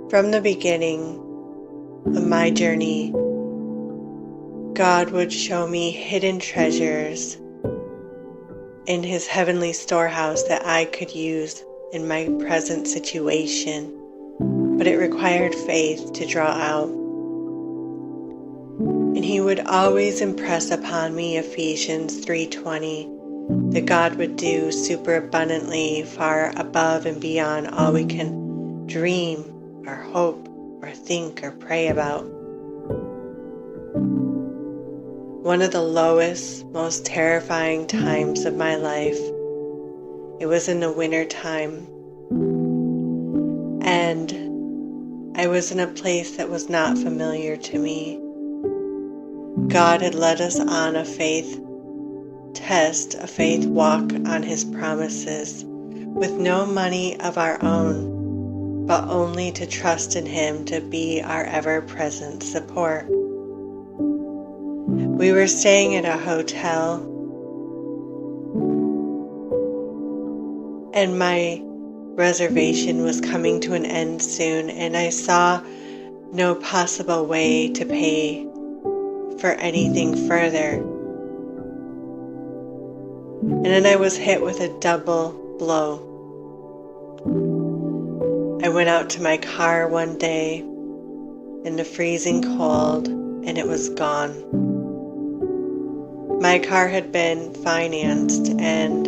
From the beginning of my journey, God would show me hidden treasures in His heavenly storehouse that I could use in my present situation, but it required faith to draw out. And He would always impress upon me Ephesians 3:20, that God would do super abundantly, far above and beyond all we can dream or hope or think or pray about. One of the lowest, most terrifying times of my life, it was in the winter time, and I was in a place that was not familiar to me. God had led us on a faith test, a faith walk on His promises, with no money of our own, but only to trust in Him to be our ever-present support. We were staying at a hotel, and my reservation was coming to an end soon, and I saw no possible way to pay for anything further. And then I was hit with a double blow. I went out to my car one day in the freezing cold, and it was gone. My car had been financed, and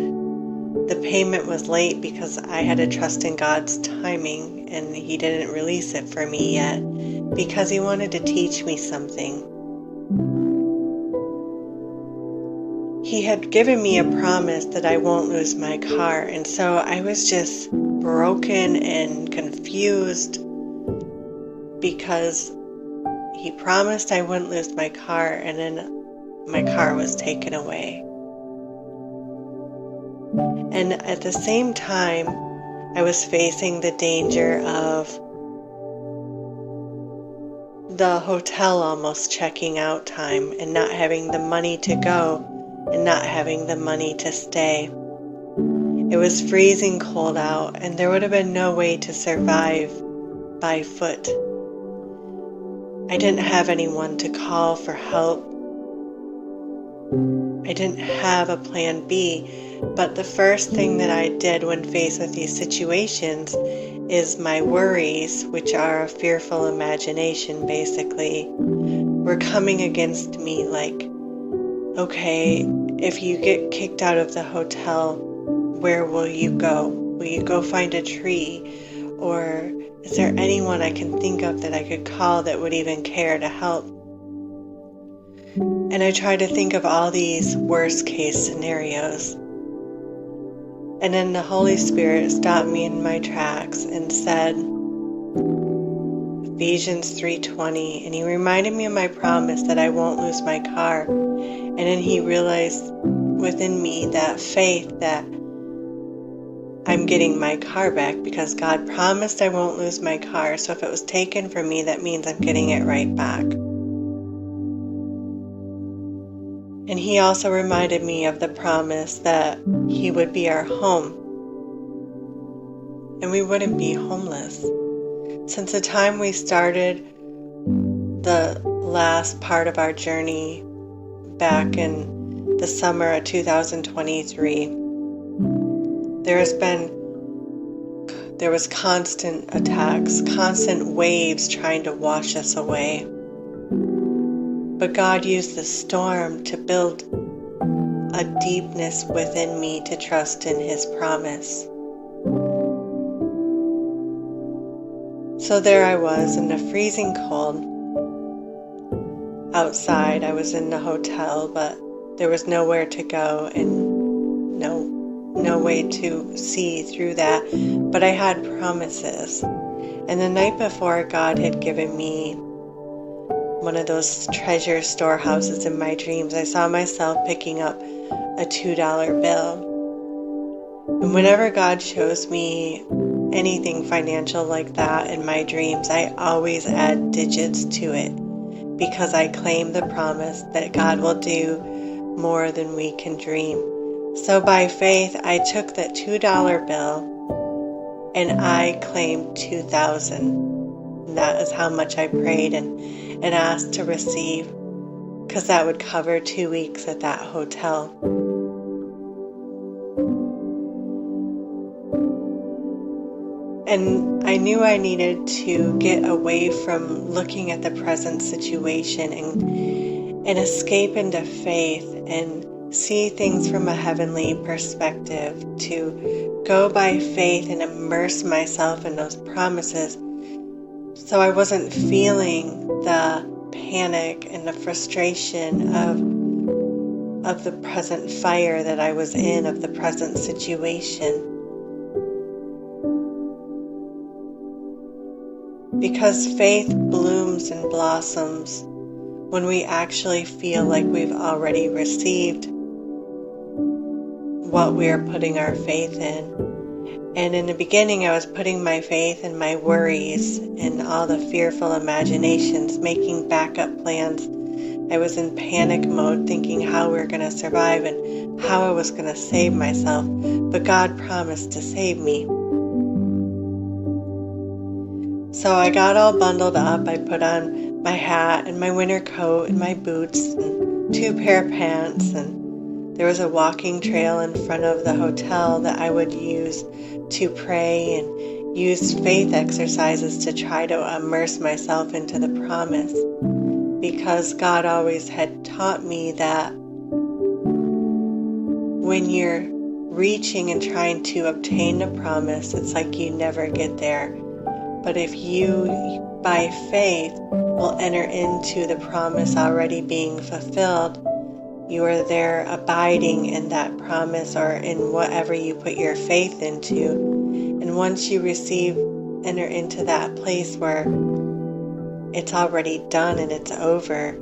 the payment was late because I had to trust in God's timing, and He didn't release it for me yet because He wanted to teach me something. He had given me a promise that I won't lose my car, and so I was just broken and confused because He promised I wouldn't lose my car, and then my car was taken away. And at the same time, I was facing the danger of the hotel almost checking out time and not having the money to go and not having the money to stay. It was freezing cold out, and there would have been no way to survive by foot. I didn't have anyone to call for help. I didn't have a plan B, but the first thing that I did when faced with these situations is my worries, which are a fearful imagination basically, were coming against me like, okay, if you get kicked out of the hotel, where will you go? Will you go find a tree? Or is there anyone I can think of that I could call that would even care to help? And I tried to think of all these worst case scenarios. And then the Holy Spirit stopped me in my tracks and said, Ephesians 3:20, and He reminded me of my promise that I won't lose my car. And then He realized within me that faith that I'm getting my car back because God promised I won't lose my car. So if it was taken from me, that means I'm getting it right back. And He also reminded me of the promise that He would be our home, and we wouldn't be homeless. Since the time we started the last part of our journey back in the summer of 2023, there was constant attacks, constant waves trying to wash us away. But God used the storm to build a deepness within me to trust in His promise. So there I was in the freezing cold. Outside, I was in the hotel, but there was nowhere to go and no way to see through that. But I had promises. And the night before, God had given me one of those treasure storehouses in my dreams. I saw myself picking up a $2 bill. And whenever God shows me anything financial like that in my dreams, I always add digits to it because I claim the promise that God will do more than we can dream. So by faith, I took that $2 bill and I claimed 2,000. And that is how much I prayed and asked to receive, because that would cover 2 weeks at that hotel. And I knew I needed to get away from looking at the present situation and escape into faith and see things from a heavenly perspective, to go by faith and immerse myself in those promises, so I wasn't feeling the panic and the frustration of the present fire that I was in, of the present situation. Because faith blooms and blossoms when we actually feel like we've already received what we are putting our faith in. And in the beginning, I was putting my faith in my worries and all the fearful imaginations, making backup plans. I was in panic mode, thinking how we were going to survive and how I was going to save myself. But God promised to save me. So I got all bundled up. I put on my hat and my winter coat and my boots and 2 pair of pants, and there was a walking trail in front of the hotel that I would use to pray and use faith exercises to try to immerse myself into the promise, because God always had taught me that when you're reaching and trying to obtain a promise, it's like you never get there. But if you, by faith, will enter into the promise already being fulfilled, you are there abiding in that promise or in whatever you put your faith into. And once you enter into that place where it's already done and it's over,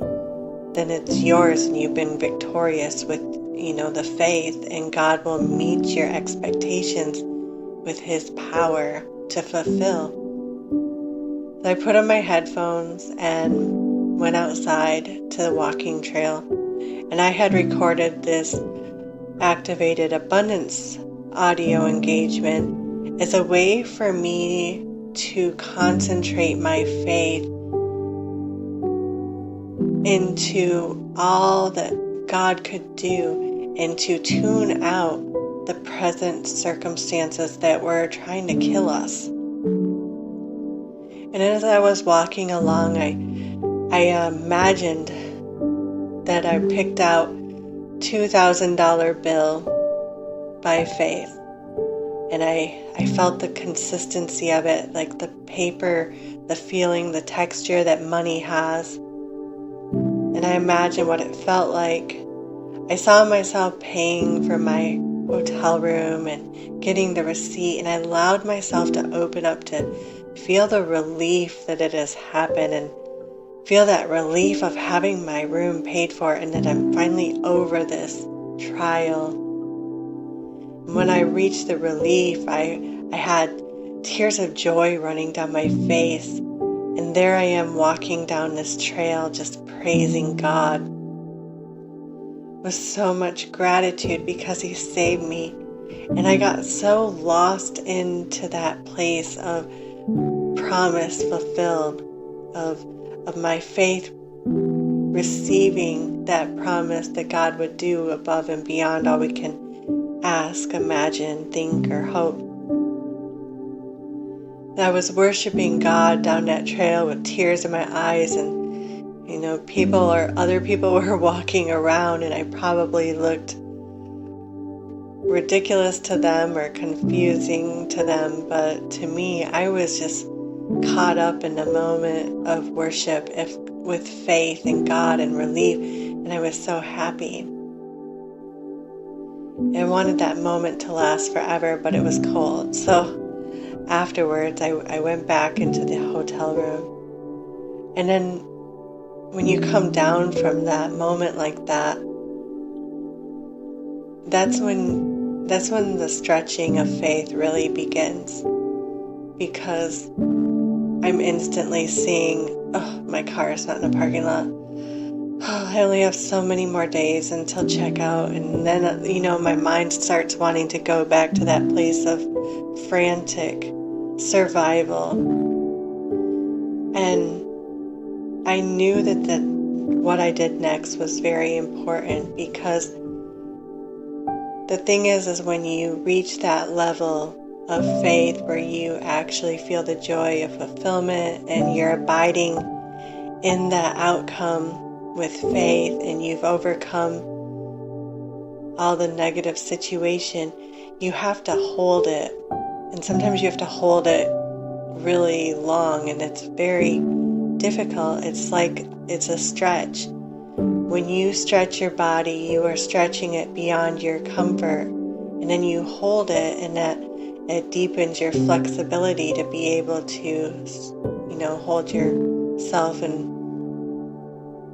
then it's yours and you've been victorious with, the faith, and God will meet your expectations with His power to fulfill. So I put on my headphones and went outside to the walking trail. And I had recorded this activated abundance audio engagement as a way for me to concentrate my faith into all that God could do and to tune out the present circumstances that were trying to kill us. And as I was walking along, I imagined that I picked out $2,000 bill by faith. And I felt the consistency of it, like the paper, the feeling, the texture that money has. And I imagined what it felt like. I saw myself paying for my hotel room and getting the receipt, and I allowed myself to open up to feel the relief that it has happened and feel that relief of having my room paid for and that I'm finally over this trial. And when I reached the relief, I had tears of joy running down my face. And there I am walking down this trail just praising God with so much gratitude because He saved me. And I got so lost into that place of promise fulfilled, of my faith receiving that promise that God would do above and beyond all we can ask, imagine, think, or hope. And I was worshiping God down that trail with tears in my eyes, and other people were walking around, and I probably looked ridiculous to them or confusing to them, but to me, I was just caught up in the moment of worship with faith in God and relief, and I was so happy. I wanted that moment to last forever, but it was cold. So afterwards, I went back into the hotel room. And then when you come down from that moment like that, that's when the stretching of faith really begins. Because I'm instantly seeing, my car is not in a parking lot. I only have so many more days until checkout. And then, my mind starts wanting to go back to that place of frantic survival. And I knew that what I did next was very important, because the thing is when you reach that level of faith where you actually feel the joy of fulfillment and you're abiding in that outcome with faith, and you've overcome all the negative situation, you have to hold it. And sometimes you have to hold it really long, and it's very difficult. It's like it's a stretch. When you stretch your body, you are stretching it beyond your comfort, and then you hold it, and that it deepens your flexibility to be able to, hold yourself in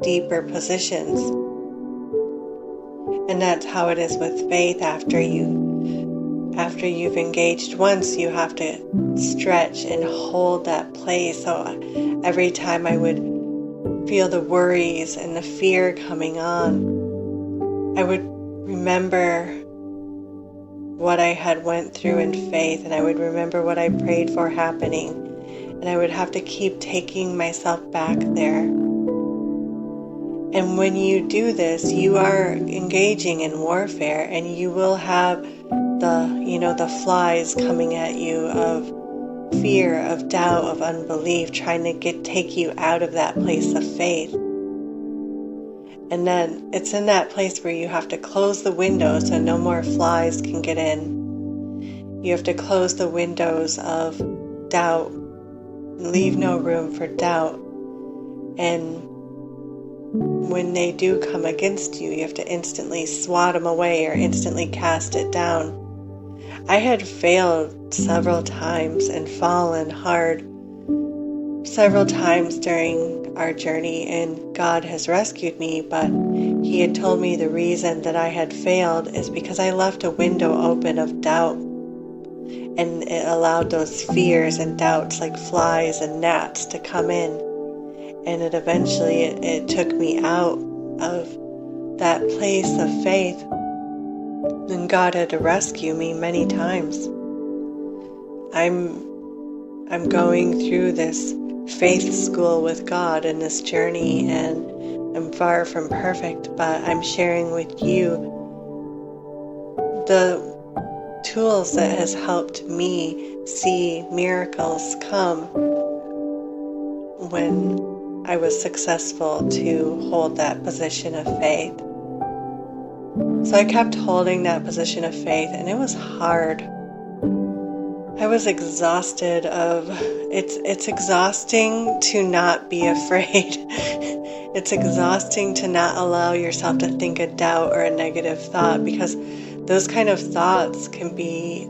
deeper positions. And that's how it is with faith. After you've engaged once, you have to stretch and hold that place. So every time I would feel the worries and the fear coming on, I would remember what I had went through in faith, and I would remember what I prayed for happening, and I would have to keep taking myself back there. And when you do this, you are engaging in warfare, and you will have the flies coming at you of fear, of doubt, of unbelief, trying to take you out of that place of faith. And then it's in that place where you have to close the windows so no more flies can get in. You have to close the windows of doubt, leave no room for doubt. And when they do come against you, you have to instantly swat them away or instantly cast it down. I had failed several times and fallen hard several times during our journey, and God has rescued me, but He had told me the reason that I had failed is because I left a window open of doubt, and it allowed those fears and doubts like flies and gnats to come in, and it took me out of that place of faith. And God had to rescue me many times. I'm going through this faith school with God in this journey, and I'm far from perfect, but I'm sharing with you the tools that has helped me see miracles come when I was successful to hold that position of faith. So I kept holding that position of faith, and it was hard. I was exhausted it's exhausting to not be afraid. It's exhausting to not allow yourself to think a doubt or a negative thought, because those kind of thoughts can be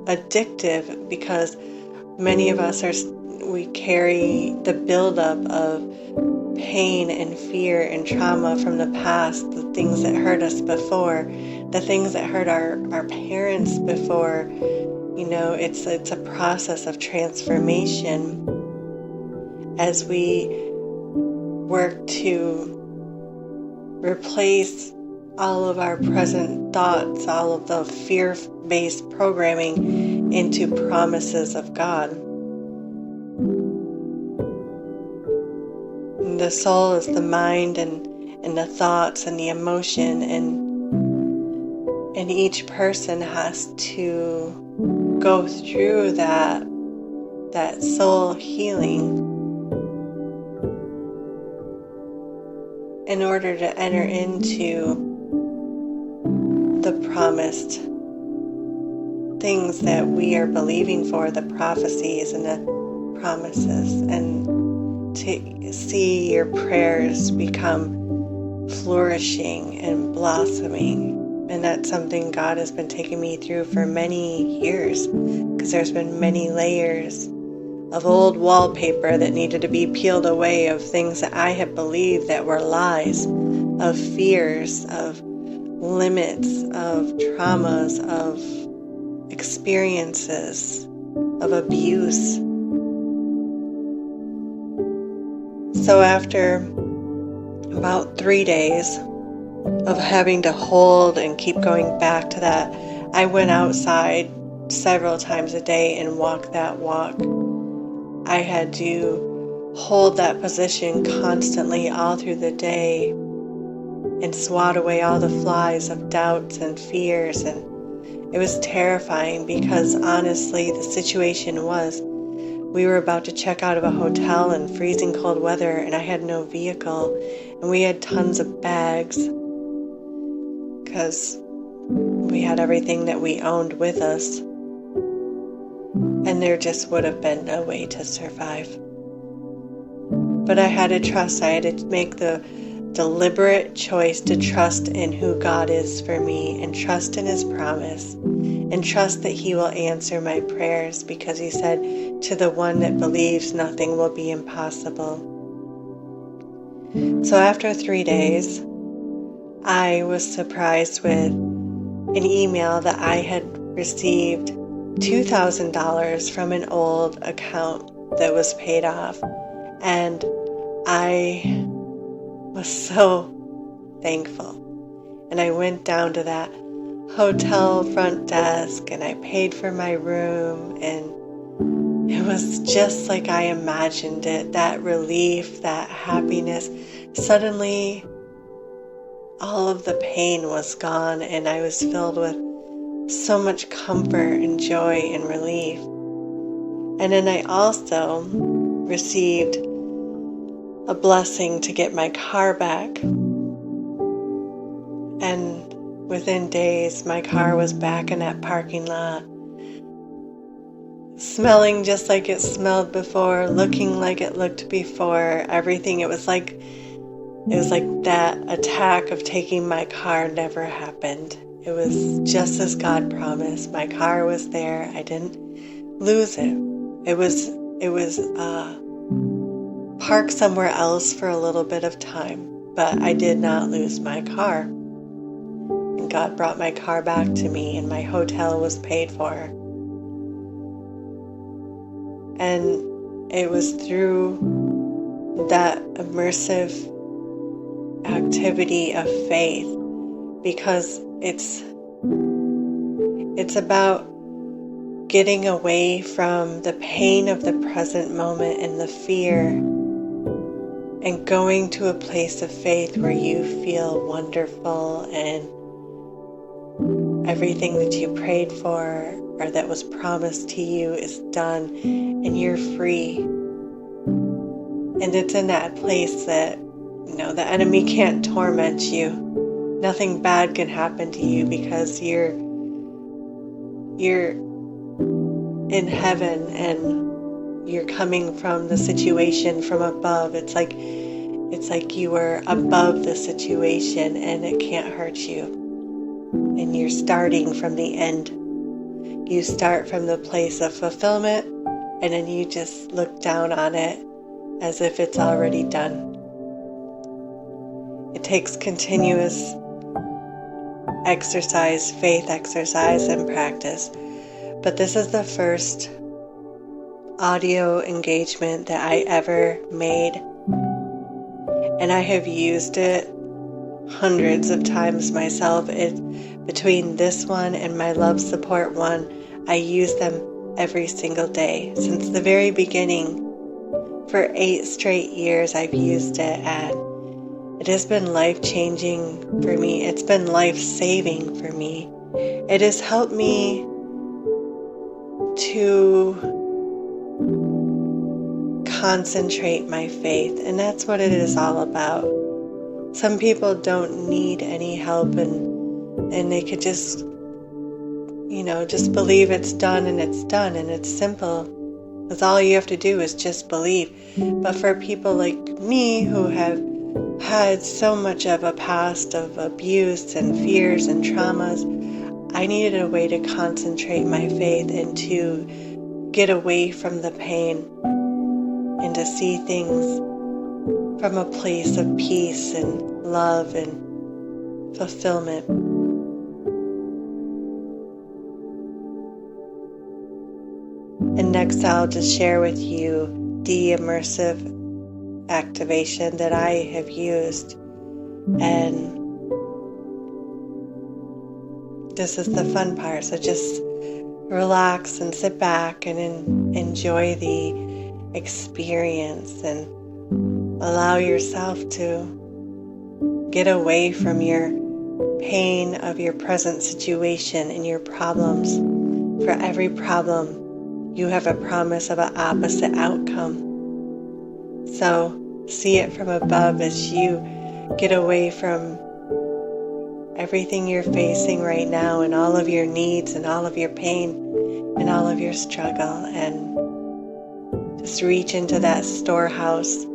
addictive, because many of us we carry the buildup of pain and fear and trauma from the past, the things that hurt us before, the things that hurt our parents before. It's a process of transformation as we work to replace all of our present thoughts, all of the fear-based programming into promises of God. The soul is the mind and the thoughts and the emotion, and each person has to go through that soul healing in order to enter into the promised things that we are believing for, the prophecies and the promises, and to see your prayers become flourishing and blossoming. And that's something God has been taking me through for many years, because there's been many layers of old wallpaper that needed to be peeled away, of things that I had believed that were lies, of fears, of limits, of traumas, of experiences, of abuse. So after about 3 days of having to hold and keep going back to that, I went outside several times a day and walked that walk. I had to hold that position constantly all through the day and swat away all the flies of doubts and fears. And it was terrifying because honestly, the situation was we were about to check out of a hotel in freezing cold weather, and I had no vehicle, and we had tons of bags because we had everything that we owned with us, and there just would have been no way to survive. But I had to trust. I had to make the deliberate choice to trust in who God is for me, and trust in His promise, and trust that He will answer my prayers, because He said, to the one that believes, nothing will be impossible. So after 3 days, I was surprised with an email that I had received $2,000 from an old account that was paid off. And I was so thankful. And I went down to that hotel front desk and I paid for my room, and it was just like I imagined it. That relief, that happiness. Suddenly, all of the pain was gone, and I was filled with so much comfort and joy and relief. And then I also received a blessing to get my car back. And within days, my car was back in that parking lot, smelling just like it smelled before, looking like it looked before, everything. It was like that attack of taking my car never happened. It was just as God promised. My car was there. I didn't lose it. It was parked somewhere else for a little bit of time, but I did not lose my car. And God brought my car back to me, and my hotel was paid for. And it was through that immersive activity of faith, because it's about getting away from the pain of the present moment and the fear, and going to a place of faith where you feel wonderful and everything that you prayed for or that was promised to you is done, and you're free. And it's in that place that, the enemy can't torment you. Nothing bad can happen to you, because you're in heaven and you're coming from the situation from above. It's like you were above the situation and it can't hurt you. And you're starting from the end. You start from the place of fulfillment, and then you just look down on it as if it's already done. It takes continuous exercise, faith exercise, and practice. But this is the first audio engagement that I ever made, and I have used it hundreds of times myself. Between this one and my love support one, I use them every single day. Since the very beginning, for 8 straight years, I've used it, and it has been life-changing for me. It's been life-saving for me. It has helped me to concentrate my faith, and that's what it is all about. Some people don't need any help, and they could just believe it's done, and it's done, and it's simple. Because all you have to do is just believe. But for people like me who have had so much of a past of abuse and fears and traumas, I needed a way to concentrate my faith and to get away from the pain and to see things from a place of peace and love and fulfillment. And next I'll just share with you the immersive activation that I have used. And this is the fun part. So just relax and sit back and enjoy the experience, and allow yourself to get away from your pain of your present situation and your problems. For every problem, you have a promise of an opposite outcome. So see it from above as you get away from everything you're facing right now and all of your needs and all of your pain and all of your struggle, and just reach into that storehouse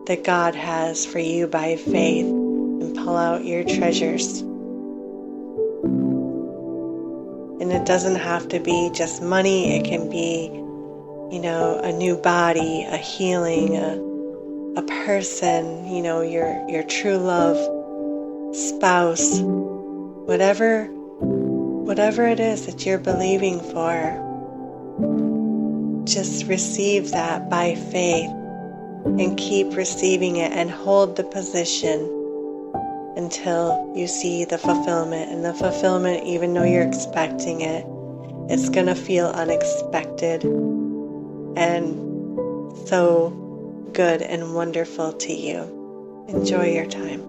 that God has for you by faith and pull out your treasures. And it doesn't have to be just money. It can be, a new body, a healing, a person, your true love, spouse, whatever it is that you're believing for. Just receive that by faith and keep receiving it and hold the position until you see the fulfillment. And the fulfillment, even though you're expecting it, it's going to feel unexpected and so good and wonderful to you. Enjoy your time.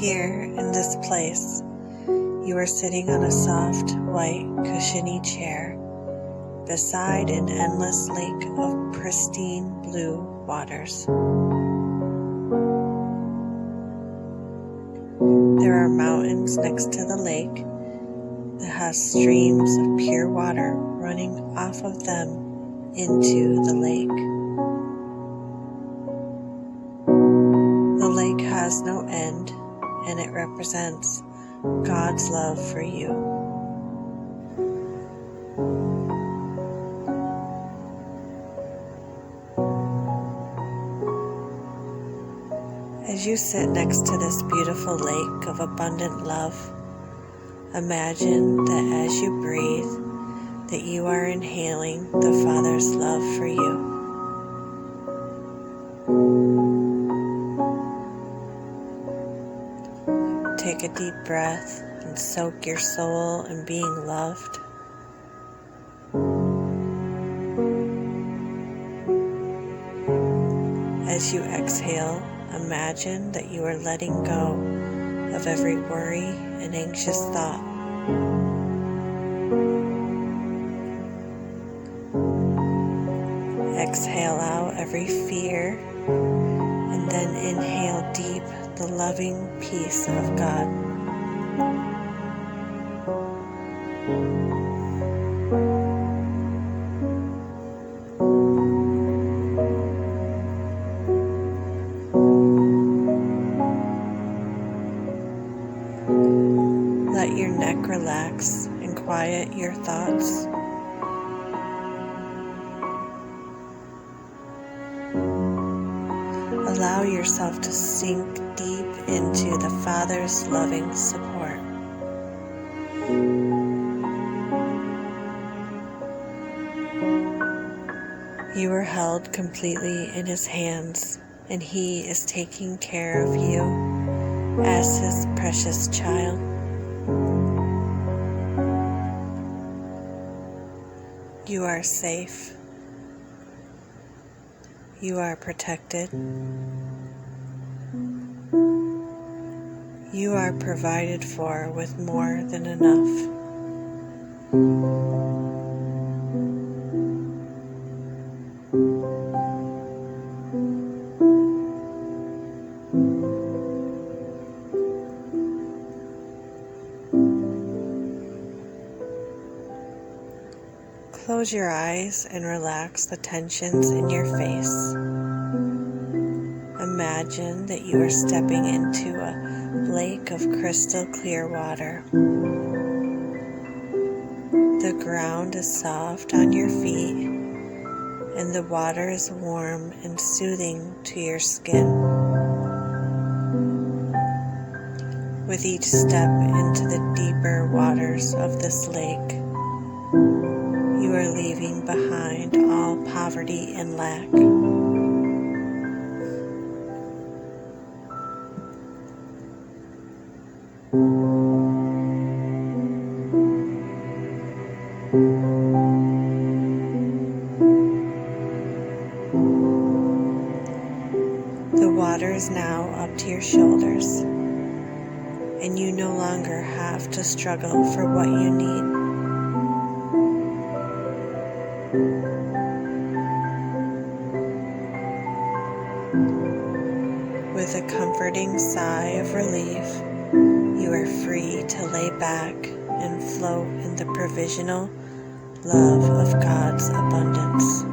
Here in this place, you are sitting on a soft, white, cushiony chair beside an endless lake of pristine blue waters. There are mountains next to the lake that have streams of pure water running off of them into the lake. The lake has no end, and it represents God's love for you. As you sit next to this beautiful lake of abundant love, imagine that as you breathe, that you are inhaling the Father's love for you. Take a deep breath and soak your soul in being loved. As you exhale, imagine that you are letting go of every worry and anxious thought. Exhale out every fear, and then inhale deep the loving peace of God. Let your neck relax and quiet your thoughts. Allow yourself to sink deep into the Father's loving support. You are held completely in His hands, and He is taking care of you as His precious child. You are safe. You are protected. You are provided for with more than enough. Close your eyes and relax the tensions in your face. Imagine that you are stepping into a lake of crystal clear water. The ground is soft on your feet, and the water is warm and soothing to your skin. With each step into the deeper waters of this lake, you are leaving behind all poverty and lack. The water is now up to your shoulders, and you no longer have to struggle for what you need. With a comforting sigh of relief, you are free to lay back and float in the provisional love of God's abundance.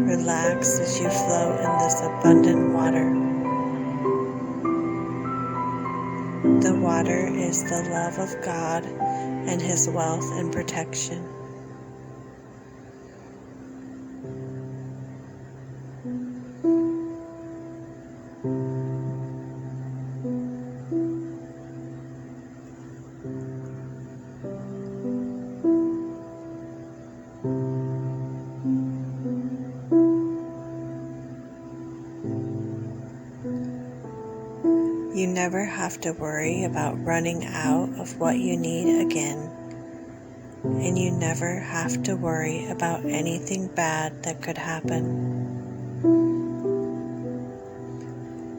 Relax as you float in this abundant water. The water is the love of God and His wealth and protection. You never have to worry about running out of what you need again, and you never have to worry about anything bad that could happen.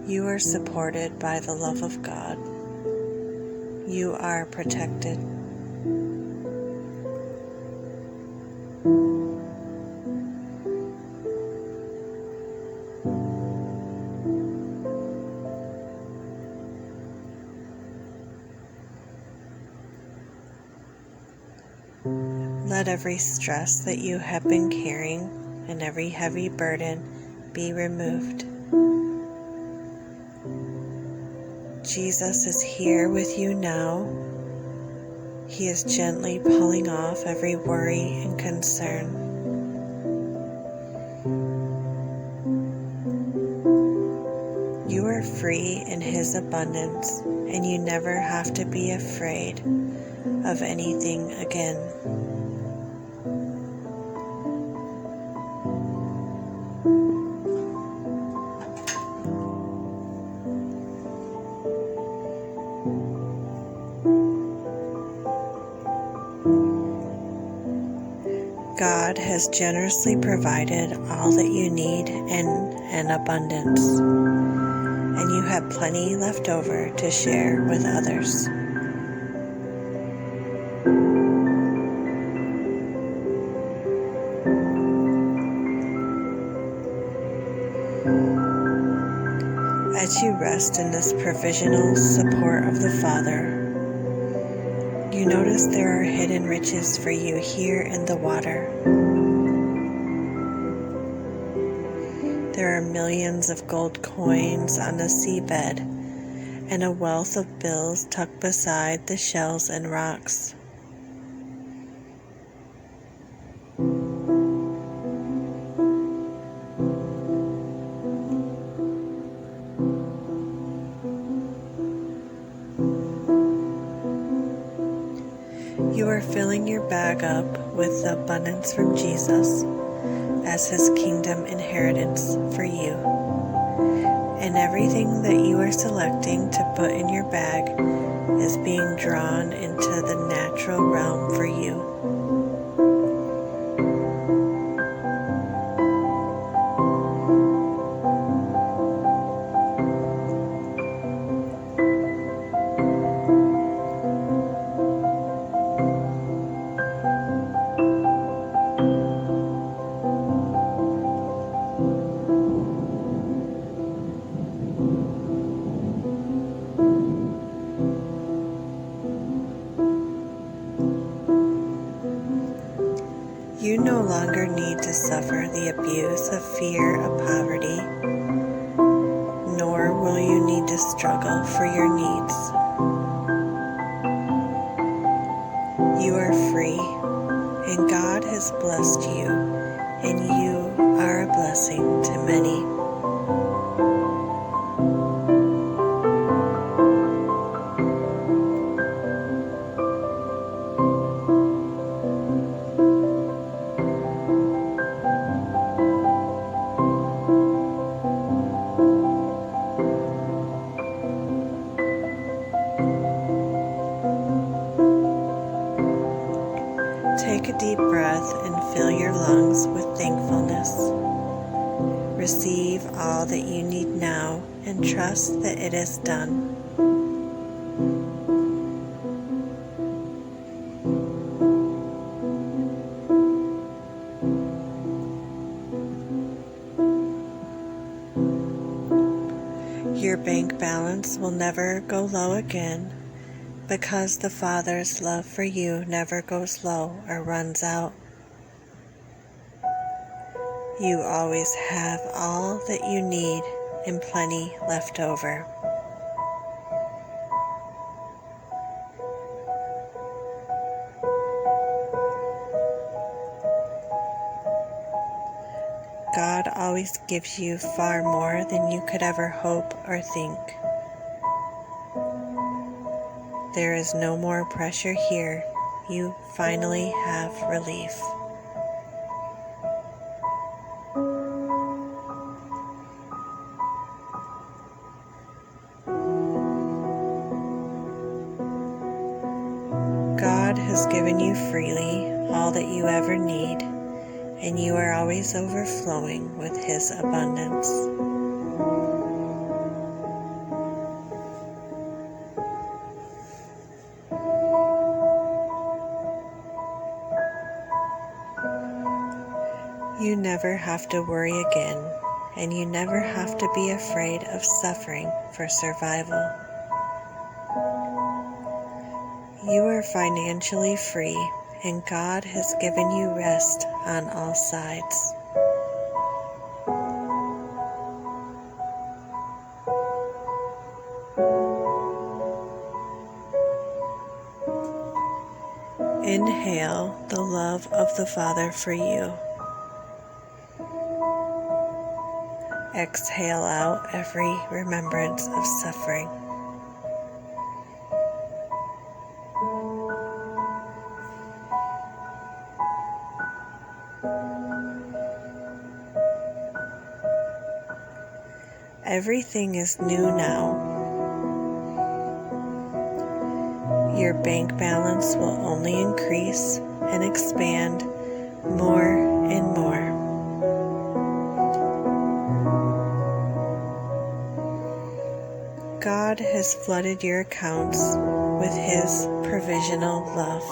You are supported by the love of God. You are protected. Let every stress that you have been carrying and every heavy burden be removed. Jesus is here with you now. He is gently pulling off every worry and concern. You are free in His abundance, and you never have to be afraid of anything again. God has generously provided all that you need in an abundance, and you have plenty left over to share with others. As you rest in this provisional support of the Father, you notice there are hidden riches for you here in the water. There are millions of gold coins on the seabed and a wealth of bills tucked beside the shells and rocks. You are filling your bag up with the abundance from Jesus as His kingdom inheritance for you. And everything that you are selecting to put in your bag is being drawn into the natural realm for you. You no longer need to suffer the abuse of fear of poverty, nor will you need to struggle for your needs. You are free, and God has blessed you, and you are a blessing to many. Receive all that you need now and trust that it is done. Your bank balance will never go low again because the Father's love for you never goes low or runs out. You always have all that you need and plenty left over. God always gives you far more than you could ever hope or think. There is no more pressure here. You finally have relief. God has given you freely all that you ever need, and you are always overflowing with His abundance. You never have to worry again, and you never have to be afraid of suffering for survival. You are financially free, and God has given you rest on all sides. Inhale the love of the Father for you. Exhale out every remembrance of suffering. Everything is new now. Your bank balance will only increase and expand more and more. God has flooded your accounts with His provisional love.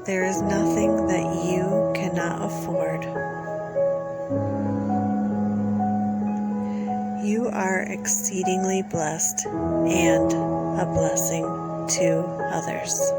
There is nothing that you cannot afford. You are exceedingly blessed and a blessing to others.